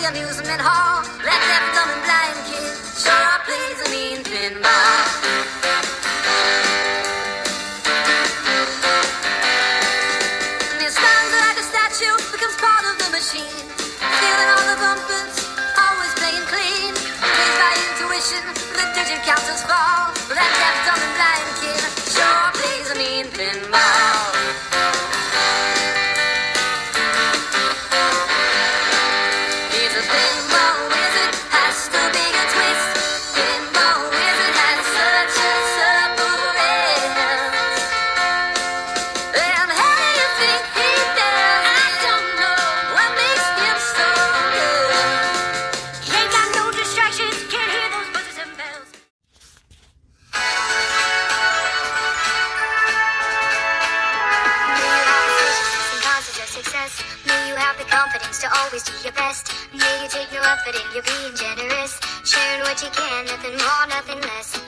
amusement hall. That deaf, dumb, and blind kid sure plays a mean pinball. And he stands like a statue, becomes part of the machine, feeling all the bumpers, always playing clean. Plays by intuition, the digit counters fall. But that deaf, dumb, and blind kid sure plays a mean pinball. May you have the confidence to always do your best. May you take no effort in your being generous, sharing what you can, nothing more, nothing less.